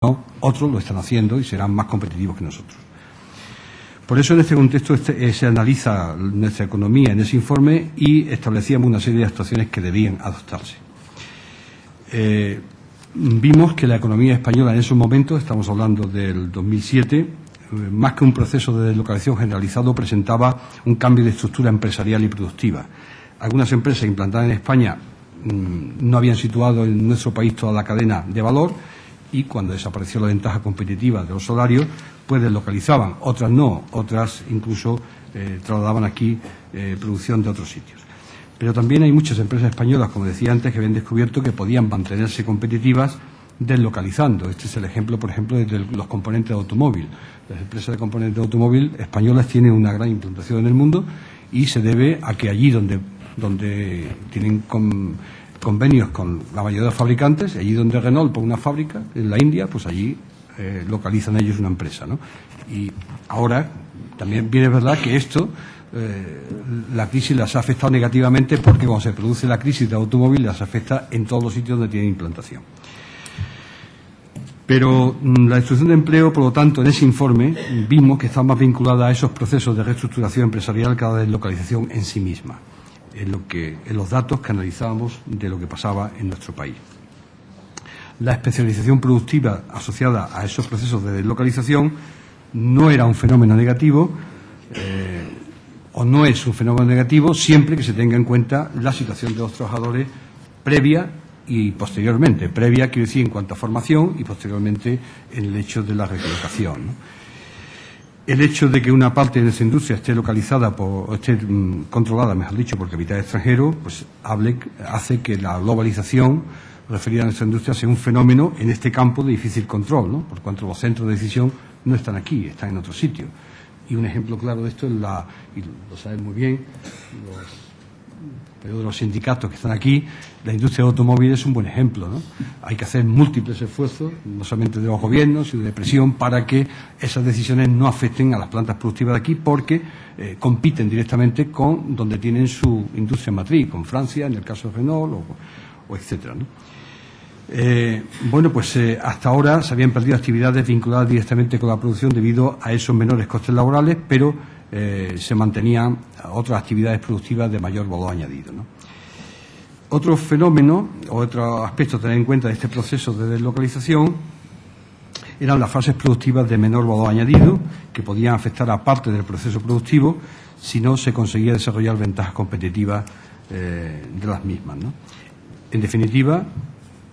no, otros lo están haciendo y serán más competitivos que nosotros. Por eso, en este contexto, se analiza nuestra economía en ese informe y establecíamos una serie de actuaciones que debían adoptarse. Vimos que la economía española en esos momentos, estamos hablando del 2007, más que un proceso de deslocalización generalizado, presentaba un cambio de estructura empresarial y productiva. Algunas empresas implantadas en España no habían situado en nuestro país toda la cadena de valor y cuando desapareció la ventaja competitiva de los salarios, pues deslocalizaban. Otras no, otras incluso trasladaban aquí producción de otros sitios. Pero también hay muchas empresas españolas, como decía antes, que habían descubierto que podían mantenerse competitivas deslocalizando. Este es el ejemplo, por ejemplo, de los componentes de automóvil. Las empresas de componentes de automóvil españolas tienen una gran implantación en el mundo y se debe a que allí donde tienen convenios con la mayoría de los fabricantes, allí donde Renault pone una fábrica, en la India, pues allí localizan ellos una empresa, ¿no? Y ahora también viene verdad que esto, la crisis las ha afectado negativamente porque cuando se produce la crisis de automóvil las afecta en todos los sitios donde tienen implantación. Pero la destrucción de empleo, por lo tanto, en ese informe vimos que está más vinculada a esos procesos de reestructuración empresarial que a la deslocalización en sí misma, en los datos que analizábamos de lo que pasaba en nuestro país. La especialización productiva asociada a esos procesos de deslocalización no era un fenómeno negativo, o no es un fenómeno negativo siempre que se tenga en cuenta la situación de los trabajadores previa y posteriormente. Previa quiere decir en cuanto a formación y posteriormente en el hecho de la recolocación, ¿no? El hecho de que una parte de nuestra industria esté localizada o esté controlada, mejor dicho, por capital extranjero, pues hace que la globalización referida a nuestra industria sea un fenómeno en este campo de difícil control, ¿no? Por cuanto los centros de decisión no están aquí, están en otro sitio. Y un ejemplo claro de esto es y lo saben muy bien los sindicatos que están aquí, la industria del automóvil es un buen ejemplo, ¿no? Hay que hacer múltiples esfuerzos, no solamente de los gobiernos, sino de presión, para que esas decisiones no afecten a las plantas productivas de aquí, porque compiten directamente con donde tienen su industria matriz, con Francia, en el caso de Renault, o etcétera, ¿no? Hasta ahora se habían perdido actividades vinculadas directamente con la producción debido a esos menores costes laborales, pero se mantenían otras actividades productivas de mayor valor añadido, ¿no? Otro fenómeno o otro aspecto a tener en cuenta de este proceso de deslocalización eran las fases productivas de menor valor añadido, que podían afectar a parte del proceso productivo si no se conseguía desarrollar ventajas competitivas de las mismas, ¿no? En definitiva,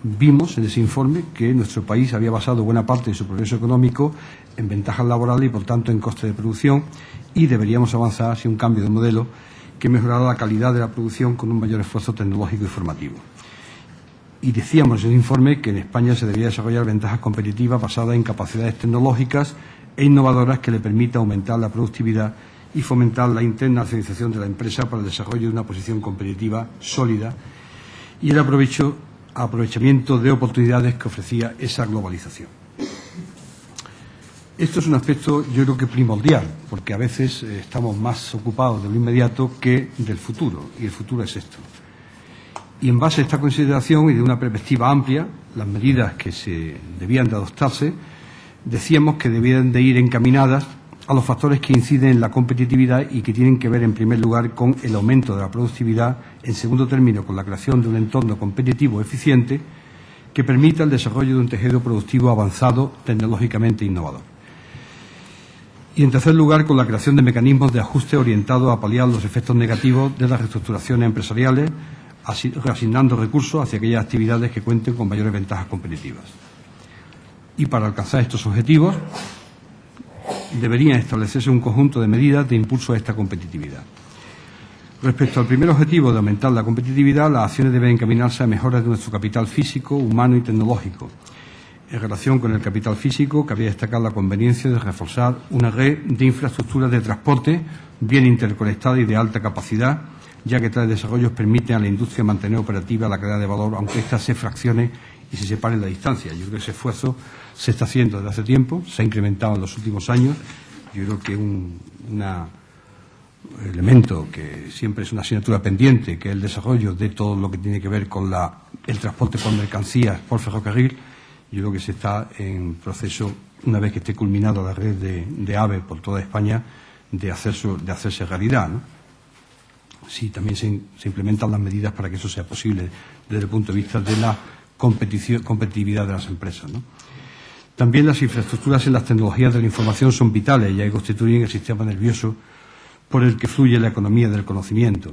vimos en ese informe que nuestro país había basado buena parte de su progreso económico en ventajas laborales y, por tanto, en coste de producción, y deberíamos avanzar hacia un cambio de modelo que mejorara la calidad de la producción con un mayor esfuerzo tecnológico y formativo. Y decíamos en el informe que en España se debería desarrollar ventajas competitivas basadas en capacidades tecnológicas e innovadoras que le permitan aumentar la productividad y fomentar la internacionalización de la empresa para el desarrollo de una posición competitiva sólida y el aprovechamiento de oportunidades que ofrecía esa globalización. Esto es un aspecto, yo creo que primordial, porque a veces estamos más ocupados de lo inmediato que del futuro, y el futuro es esto. Y en base a esta consideración y de una perspectiva amplia, las medidas que se debían de adoptarse, decíamos que debían de ir encaminadas a los factores que inciden en la competitividad y que tienen que ver, en primer lugar, con el aumento de la productividad, en segundo término, con la creación de un entorno competitivo eficiente que permita el desarrollo de un tejido productivo avanzado tecnológicamente innovador. Y, en tercer lugar, con la creación de mecanismos de ajuste orientados a paliar los efectos negativos de las reestructuraciones empresariales, reasignando recursos hacia aquellas actividades que cuenten con mayores ventajas competitivas. Y para alcanzar estos objetivos, deberían establecerse un conjunto de medidas de impulso a esta competitividad. Respecto al primer objetivo de aumentar la competitividad, las acciones deben encaminarse a mejoras de nuestro capital físico, humano y tecnológico. En relación con el capital físico, cabría destacar la conveniencia de reforzar una red de infraestructuras de transporte bien interconectada y de alta capacidad, ya que tales desarrollos permiten a la industria mantener operativa la cadena de valor, aunque ésta se fraccione y se separe en la distancia. Yo creo que ese esfuerzo se está haciendo desde hace tiempo, se ha incrementado en los últimos años. Yo creo que un elemento que siempre es una asignatura pendiente, que es el desarrollo de todo lo que tiene que ver con el transporte por mercancías por ferrocarril, Yo creo que se está en proceso, una vez que esté culminada la red de AVE por toda España, de hacerse realidad, ¿no? Sí, también se implementan las medidas para que eso sea posible desde el punto de vista de la competitividad de las empresas, ¿no? También las infraestructuras en las tecnologías de la información son vitales, ya que constituyen el sistema nervioso por el que fluye la economía del conocimiento.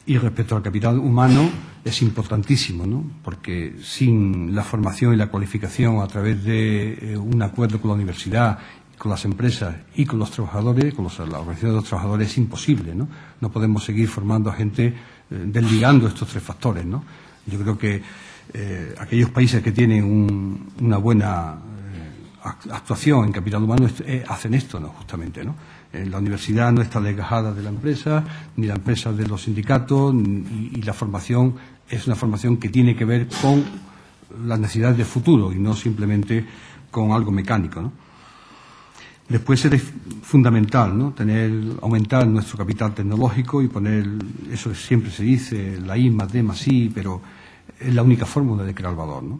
Y respecto al capital humano es importantísimo, ¿no? Porque sin la formación y la cualificación a través de un acuerdo con la universidad, con las empresas y con los trabajadores, con las organizaciones de los trabajadores, es imposible, ¿no? No podemos seguir formando a gente desligando estos tres factores, ¿no? Yo creo que aquellos países que tienen una buena actuación en capital humano hacen esto, ¿no? Justamente, ¿no? La universidad no está desgajada de la empresa, ni la empresa de los sindicatos, y la formación es una formación que tiene que ver con las necesidades de futuro y no simplemente con algo mecánico, ¿no? Después es fundamental, ¿no? Aumentar nuestro capital tecnológico y poner, eso siempre se dice, la I más D más I, pero es la única fórmula de crear valor, ¿no?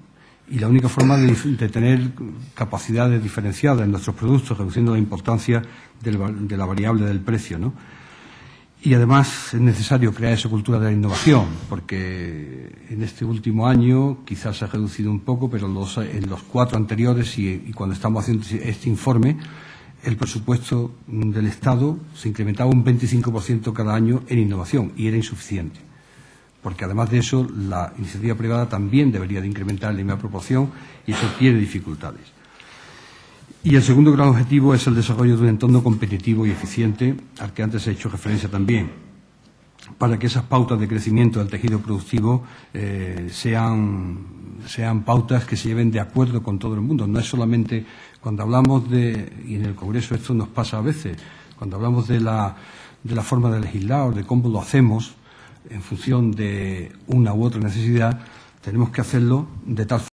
Y la única forma de tener capacidades diferenciadas en nuestros productos, reduciendo la importancia de la variable del precio, ¿no? Y además es necesario crear esa cultura de la innovación, porque en este último año quizás se ha reducido un poco, pero en los 4 anteriores y cuando estamos haciendo este informe, el presupuesto del Estado se incrementaba un 25% cada año en innovación y era insuficiente. Porque además de eso, la iniciativa privada también debería de incrementar en la misma proporción y eso tiene dificultades. Y el segundo gran objetivo es el desarrollo de un entorno competitivo y eficiente, al que antes he hecho referencia también, para que esas pautas de crecimiento del tejido productivo sean pautas que se lleven de acuerdo con todo el mundo. No es solamente cuando hablamos y en el Congreso esto nos pasa a veces, cuando hablamos de la forma de legislar o de cómo lo hacemos, en función de una u otra necesidad, tenemos que hacerlo de tal forma